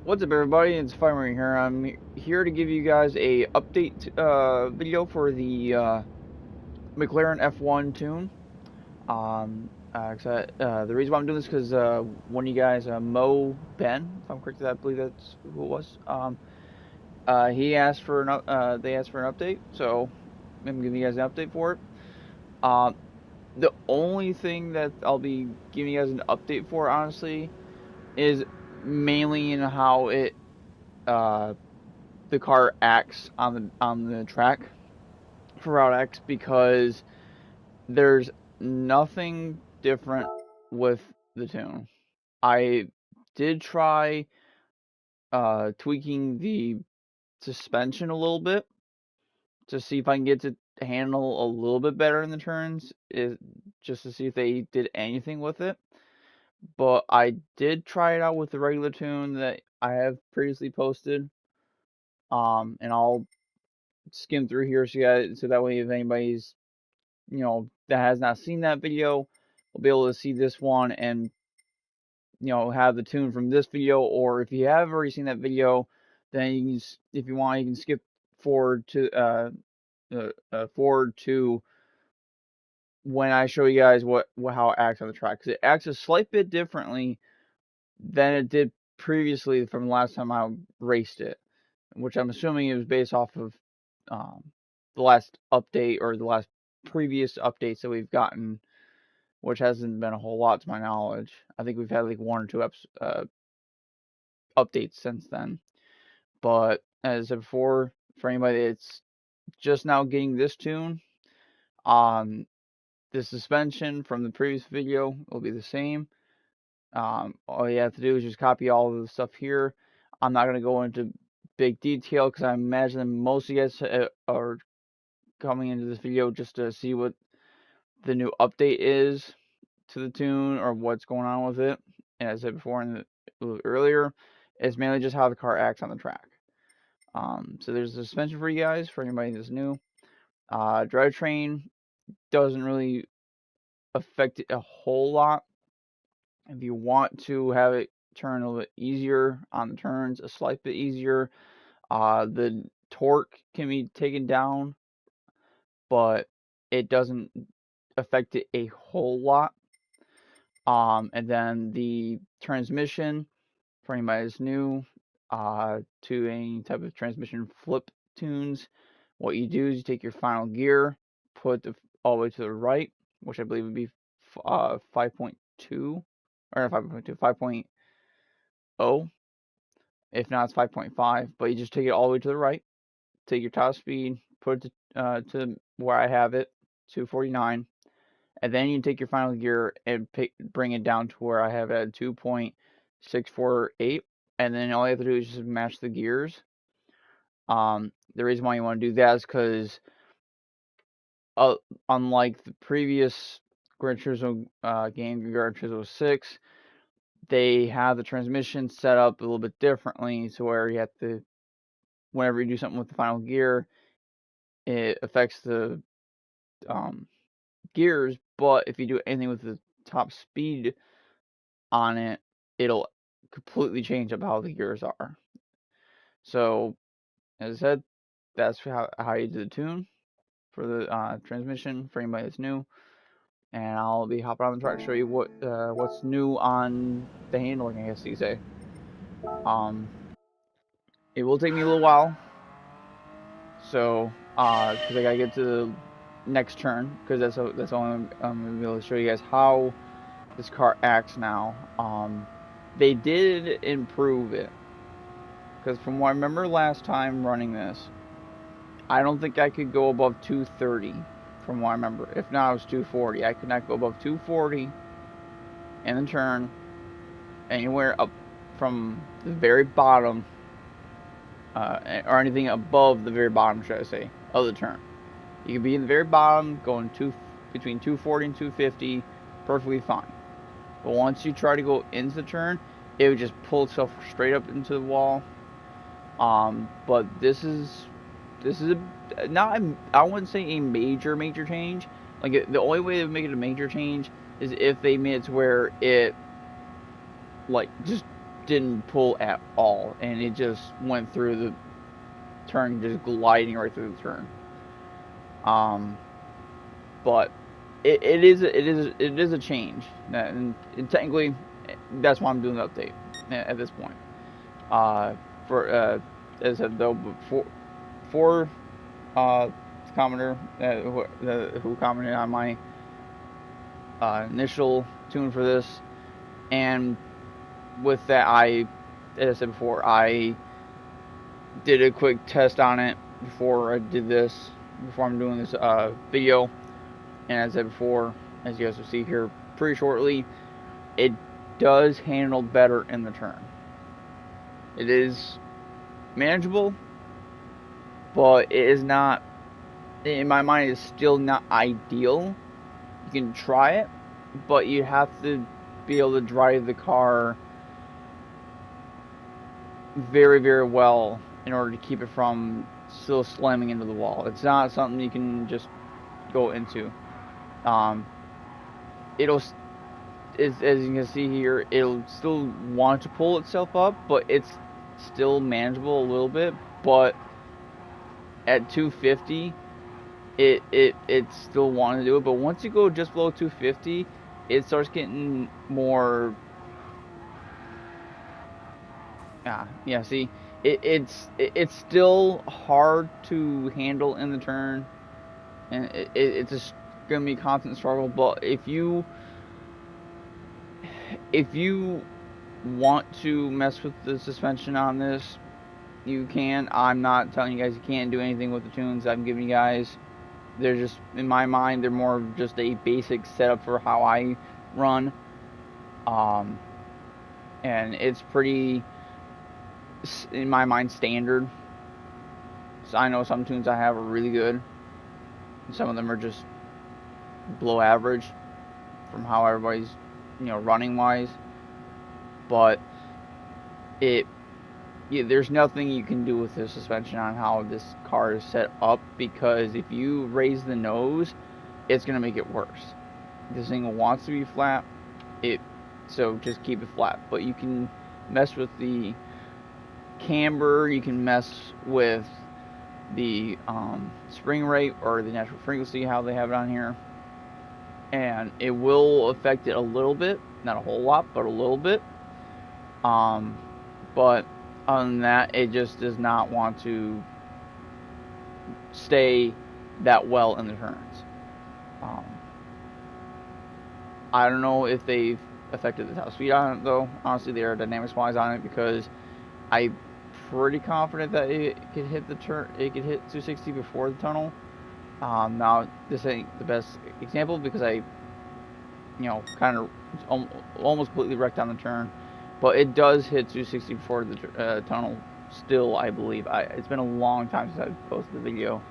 What's up, everybody? It's Firemarine here. I'm here to give you guys a update video for the McLaren F1 tune. The reason why I'm doing this is because one of you guys, Ben, if I'm correct, I believe that's who it was. He asked for they asked for an update, so I'm giving you guys an update for it. The only thing that I'll be giving you guys an update for, honestly, is mainly in how the car acts on the track for Route X, because there's nothing different with the tune. I did try tweaking the suspension a little bit to see if I can get to handle a little bit better in the turns, just to see if they did anything with it. But I did try it out with the regular tune that I have previously posted. And I'll skim through here so that way if anybody's that has not seen that video will be able to see this one and have the tune from this video. Or if you have already seen that video, then you can, if you want, you can skip forward to when I show you guys how it acts on the track, because it acts a slight bit differently than it did previously from the last time I raced it, which I'm assuming it was based off of the last update or the last previous updates that we've gotten, which hasn't been a whole lot to my knowledge. I think we've had like one or two updates since then. But as I said before, for anybody that's just now getting this tune, the suspension from the previous video will be the same. All you have to do is just copy all of the stuff here. I'm not going to go into big detail because I imagine that most of you guys are coming into this video just to see what the new update is to the tune or what's going on with it. And as I said before earlier, it's mainly just how the car acts on the track. So there's a suspension for you guys, for anybody that's new. Drivetrain doesn't really affect it a whole lot. If you want to have it turn a little bit easier on the turns, a slight bit easier, the torque can be taken down, but it doesn't affect it a whole lot. And then the transmission, for anybody that's new to any type of transmission flip tunes, what you do is you take your final gear, put all the way to the right, which I believe would be 5.2, or not 5.2, 5.0. If not, it's 5.5. But you just take it all the way to the right, take your top speed, put it to where I have it, 249. And then you take your final gear and bring it down to where I have it at 2.648. And then all you have to do is just match the gears. The reason why you want to do that is because unlike the previous Gran Turismo game, Gran Turismo 6, they have the transmission set up a little bit differently, to where you have to, whenever you do something with the final gear, it affects the gears. But if you do anything with the top speed on it, it'll completely change up how the gears are. So, as I said, that's how you do the tune for the transmission for anybody that's new. And I'll be hopping on the track to show you what's new on the handling, I guess you could say. It will take me a little while, so because I gotta get to the next turn, because that's all I'm gonna be able to show you guys how this car acts now. They did improve it, because from what I remember last time running this, I don't think I could go above 230. From what I remember, if not, it was 240. I could not go above 240 in the turn, anywhere up from the very bottom, or anything above the very bottom, should I say, of the turn. You could be in the very bottom, going between 240 and 250, perfectly fine. But once you try to go into the turn, it would just pull itself straight up into the wall. But this is not, I wouldn't say a major change. Like, the only way to make it a major change is if they made it to where it, like, just didn't pull at all, and it just went through the turn, just gliding right through the turn. But it is a change, and technically that's why I'm doing the update at this point. As I said though, for commenter who commented on my initial tune for this, and with that, as I said before, I did a quick test on it before I'm doing this video, and as I said before, as you guys will see here pretty shortly, it does handle better in the turn. It is manageable, but it is not, in my mind, it's still not ideal. You can try it, but you have to be able to drive the car very, very well in order to keep it from still slamming into the wall. It's not something you can just go into. As you can see here, it'll still want to pull itself up, but it's still manageable a little bit. But at 250, it still wanted to do it. But once you go just below 250, it starts getting more. Yeah. See, it's still hard to handle in the turn, and it's just gonna be a constant struggle. But if you want to mess with the suspension on this, you can. I'm not telling you guys you can't do anything with the tunes I'm giving you guys. They're just, in my mind, they're more of just a basic setup for how I run. And it's pretty, in my mind, standard. So I know some tunes I have are really good, and some of them are just below average from how everybody's, running wise. But there's nothing you can do with the suspension on how this car is set up, because if you raise the nose, it's gonna make it worse. This thing wants to be flat, so just keep it flat. But you can mess with the camber, you can mess with the spring rate or the natural frequency, how they have it on here, and it will affect it a little bit, not a whole lot, but a little bit. But other than that, it just does not want to stay that well in the turns. I don't know if they've affected the top speed on it though. Honestly, the aerodynamics wise on it, because I'm pretty confident that it could hit the turn. It could hit 260 before the tunnel. Now this ain't the best example because I, kind of almost completely wrecked on the turn, but it does hit 260 before the tunnel. Still, I believe. It's been a long time since I posted the video,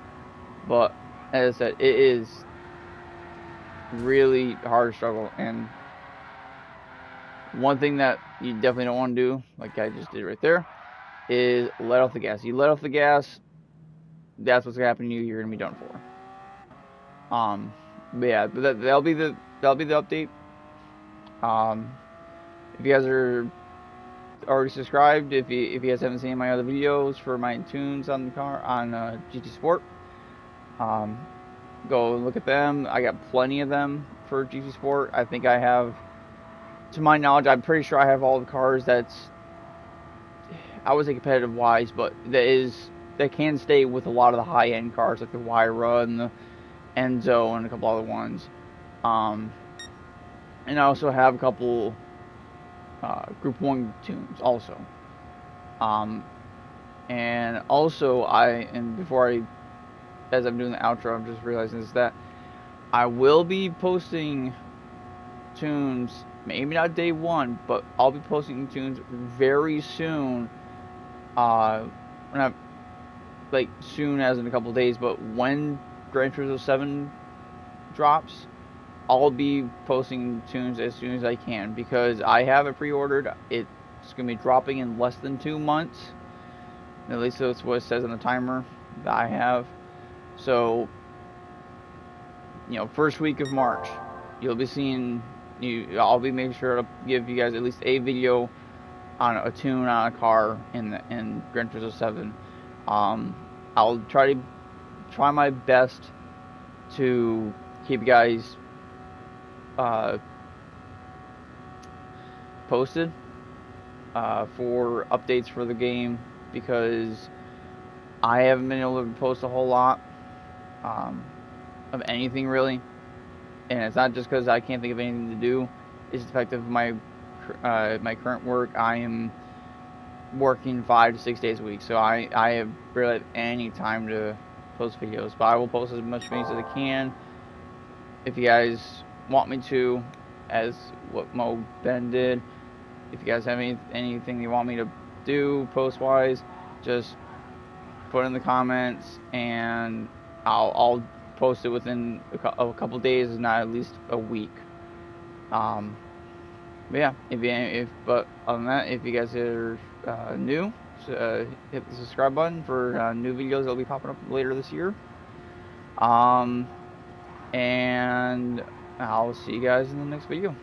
but as I said, it is really hard to struggle. And one thing that you definitely don't want to do, like I just did right there, is let off the gas. You let off the gas, that's what's gonna happen to you. You're gonna be done for. But yeah, that'll be the update. If you guys are already subscribed, if you guys haven't seen my other videos for my tunes on the car on GT Sport, go look at them. I got plenty of them for GT Sport. I think I have, to my knowledge, I'm pretty sure I have all the cars that's, I would say competitive wise, but that can stay with a lot of the high end cars like the Wyra and the Enzo and a couple other ones. And I also have a couple Group 1 tunes also. And also as I'm doing the outro, I'm just realizing is that I will be posting tunes, maybe not day one, but I'll be posting tunes very soon. Not like soon as in a couple days, but when Gran Turismo 7 drops, I'll be posting tunes as soon as I can, because I have it pre-ordered. It's going to be dropping in less than 2 months. At least that's what it says on the timer that I have. So, first week of March, you'll be seeing, I'll be making sure to give you guys at least a video on a tune on a car in Gran Turismo 7. I'll try my best to keep you guys posted for updates for the game, because I haven't been able to post a whole lot of anything really, and it's not just because I can't think of anything to do. It's the fact of my current work. I am working 5 to 6 days a week, so I have barely have any time to post videos. But I will post as much things as I can if you guys want me to, as what Mo Ben did. If you guys have anything you want me to do post wise, just put in the comments, and I'll post it within a couple days, not at least a week. But yeah, but other than that, if you guys are new, hit the subscribe button for new videos that'll be popping up later this year. And I'll see you guys in the next video.